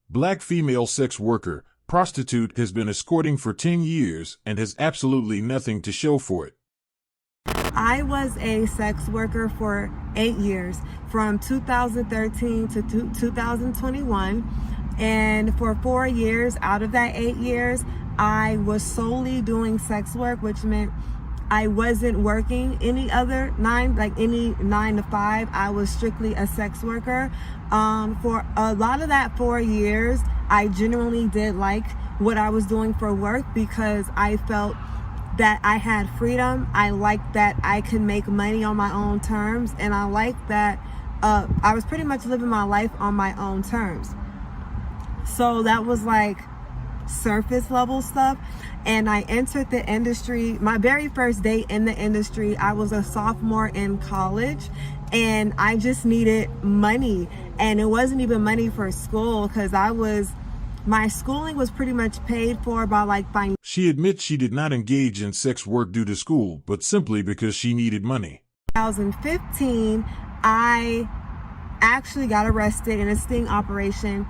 Black female sex worker, prostitute has been escorting for 10 years and has absolutely nothing to show for it. I was a sex worker for 8 years, from 2013 to 2021. And for 4 years out of that 8 years, I was solely doing sex work, which meant I wasn't working any 9 to 5. I was strictly a sex worker. For a lot of that 4 years, I genuinely did like what I was doing for work because I felt that I had freedom. I liked that I could make money on my own terms, and I liked that I was pretty much living my life on my own terms. So that was like surface level stuff. And I entered the industry, my very first day in the industry, I was a sophomore in college, and I just needed money. And it wasn't even money for school, because my schooling was pretty much paid for by She admits she did not engage in sex work due to school, but simply because she needed money. 2015, I actually got arrested in a sting operation.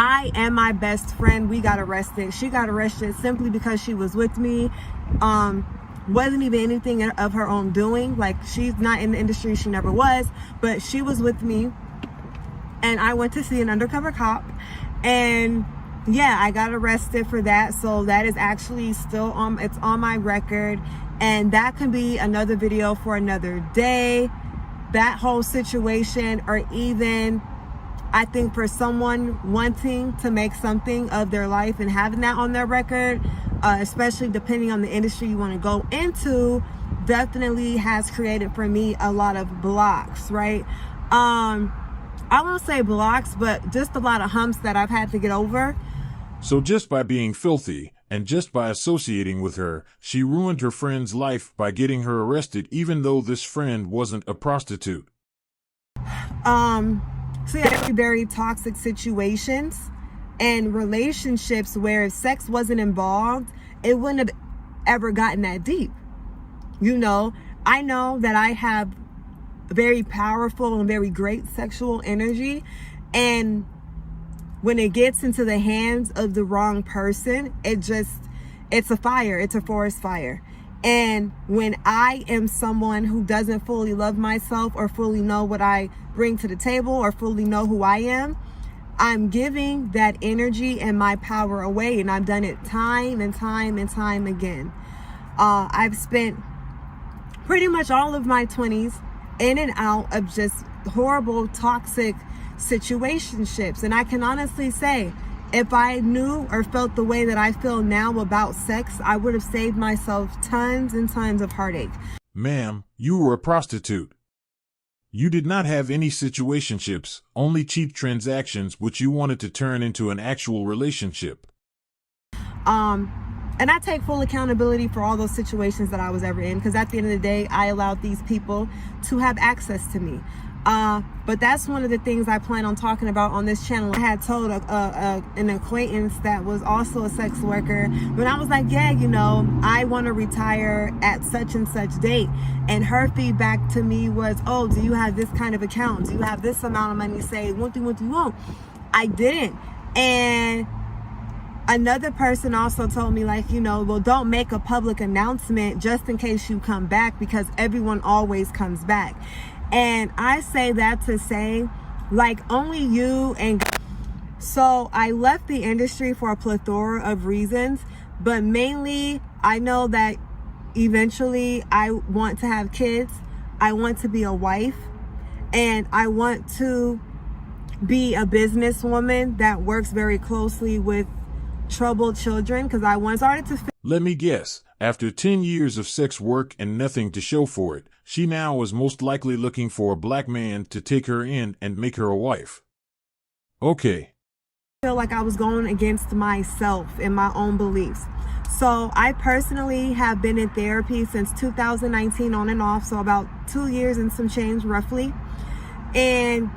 I and my best friend, we got arrested. She got arrested simply because she was with me. Wasn't even anything of her own doing. Like, she's not in the industry, she never was, but she was with me. And I went to see an undercover cop, and yeah, I got arrested for that. So that is actually still it's on my record, and that can be another video for another day. That whole situation, or even I think for someone wanting to make something of their life and having that on their record, especially depending on the industry you want to go into, definitely has created for me a lot of blocks, right? I won't say blocks, but just a lot of humps that I've had to get over. So just by being filthy, and just by associating with her, she ruined her friend's life by getting her arrested, even though this friend wasn't a prostitute. So yeah, very toxic situations and relationships where if sex wasn't involved, it wouldn't have ever gotten that deep. You know, I know that I have very powerful and very great sexual energy, and when it gets into the hands of the wrong person, it's a fire. It's a forest fire. And when I am someone who doesn't fully love myself or fully know what I bring to the table or fully know who I am, I'm giving that energy and my power away. And I've done it time and time and time again. I've spent pretty much all of my 20s in and out of just horrible, toxic situationships. And I can honestly say, if I knew or felt the way that I feel now about sex, I would have saved myself tons and tons of heartache. Ma'am, you were a prostitute. You did not have any situationships, only cheap transactions which you wanted to turn into an actual relationship. And I take full accountability for all those situations that I was ever in, because at the end of the day, I allowed these people to have access to me. But that's one of the things I plan on talking about on this channel. I had told an acquaintance that was also a sex worker, when I was like, yeah, you know, I want to retire at such and such date. And her feedback to me was, oh, do you have this kind of account? Do you have this amount of money saved? What do you want? I didn't. And another person also told me, like, you know, well, don't make a public announcement just in case you come back, because everyone always comes back. And I say that to say, like, only you and God. So I left the industry for a plethora of reasons, but mainly I know that eventually I want to have kids. I want to be a wife, and I want to be a businesswoman that works very closely with troubled children, because I once started to... Let me guess. After 10 years of sex work and nothing to show for it, she now is most likely looking for a black man to take her in and make her a wife. Okay. I feel like I was going against myself and my own beliefs. So I personally have been in therapy since 2019 on and off, so about 2 years and some change roughly. And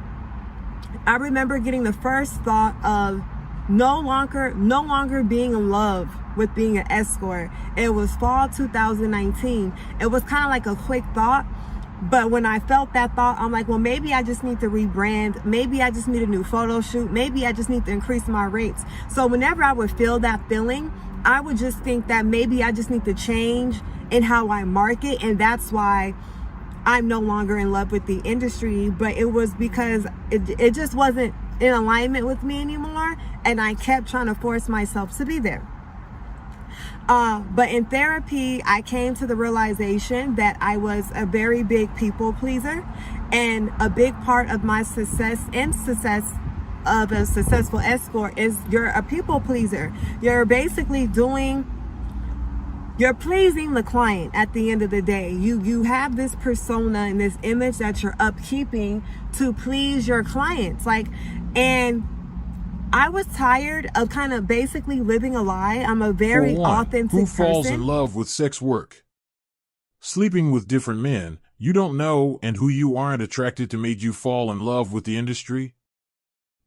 I remember getting the first thought of no longer being in love with being an escort. It was fall 2019. It was kind of like a quick thought, But when I felt that thought, I'm like, well, maybe I just need to rebrand. Maybe I just need a new photo shoot. Maybe I just need to increase my rates. So whenever I would feel that feeling, I would just think that maybe I just need to change in how I market. And that's why I'm no longer in love with the industry. But it was because it just wasn't in alignment with me anymore. And I kept trying to force myself to be there. But in therapy, I came to the realization that I was a very big people pleaser, and a big part of my success of a successful escort is you're a people pleaser. You're basically you're pleasing the client at the end of the day. You have this persona and this image that you're upkeeping to please your clients. And I was tired of kind of basically living a lie. I'm a very authentic person. Who falls in love with sex work? Sleeping with different men you don't know and who you aren't attracted to made you fall in love with the industry?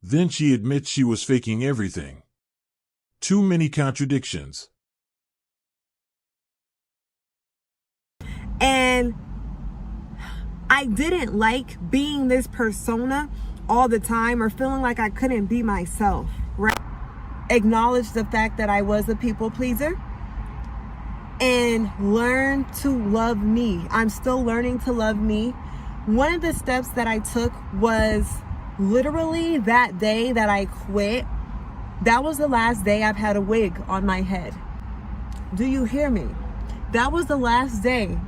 Then she admits she was faking everything. Too many contradictions. And I didn't like being this persona all the time, or feeling like I couldn't be myself, right? Acknowledge the fact that I was a people pleaser and learn to love me. I'm still learning to love me. One of the steps that I took was literally that day that I quit. That was the last day I've had a wig on my head. Do you hear me? That was the last day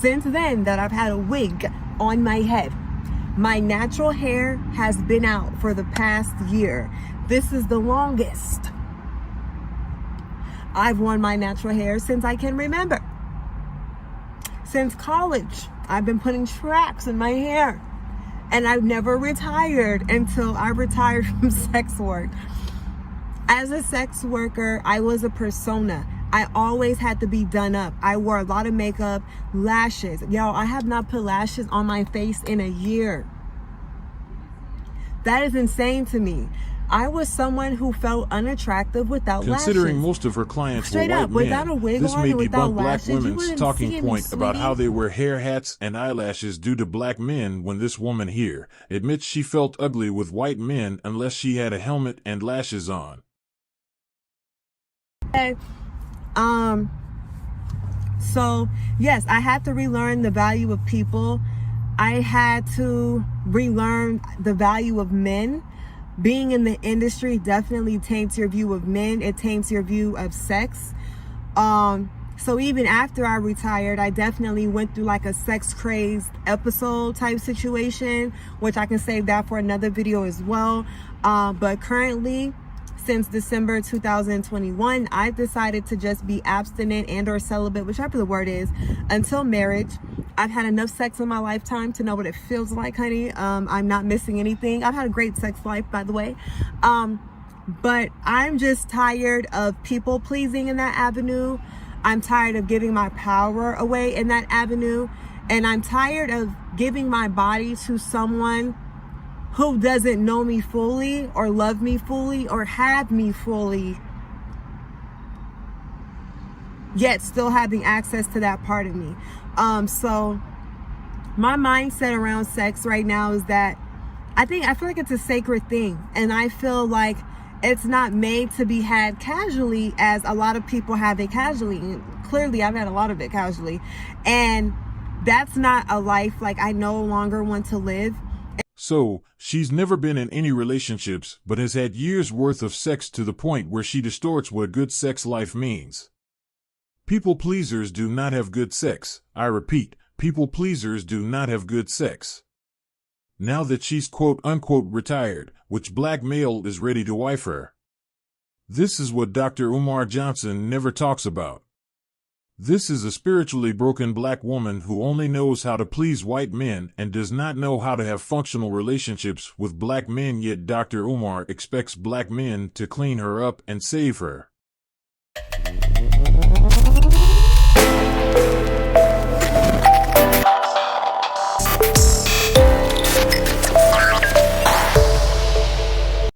since then that I've had a wig on my head. My natural hair has been out for the past year. This is the longest I've worn my natural hair since I can remember. Since college, I've been putting tracks in my hair. And I've never retired until I retired from sex work. As a sex worker, I was a persona. I always had to be done up. I wore a lot of makeup, lashes. Yo, I have not put lashes on my face in a year. That is insane to me. I was someone who felt unattractive without lashes. Considering most of her clients were white men, this may debunk black women's talking point about how they wear hair hats and eyelashes due to black men when this woman here admits she felt ugly with white men unless she had a helmet and lashes on. Okay. So yes, I had to relearn the value of people. I had to relearn the value of men. Being in the industry definitely taints your view of men. It taints your view of sex. So even after I retired, I definitely went through like a sex crazed episode type situation, which I can save that for another video as well. But currently, since December 2021, I've decided to just be abstinent and or celibate, whichever the word is, until marriage. I've had enough sex in my lifetime to know what it feels like, honey. I'm not missing anything. I've had a great sex life, by the way. But I'm just tired of people pleasing in that avenue. I'm tired of giving my power away in that avenue. And I'm tired of giving my body to someone who doesn't know me fully or love me fully or have me fully, yet still having access to that part of me. So my mindset around sex right now is that I feel like it's a sacred thing, and I feel like it's not made to be had casually as a lot of people have it casually. And clearly I've had a lot of it casually, and that's not a life like I no longer want to live. So, she's never been in any relationships, but has had years worth of sex to the point where she distorts what good sex life means. People pleasers do not have good sex. I repeat, people pleasers do not have good sex. Now that she's quote-unquote retired, which black male is ready to wife her? This is what Dr. Umar Johnson never talks about. This is a spiritually broken black woman who only knows how to please white men and does not know how to have functional relationships with black men, yet Dr. Umar expects black men to clean her up and save her.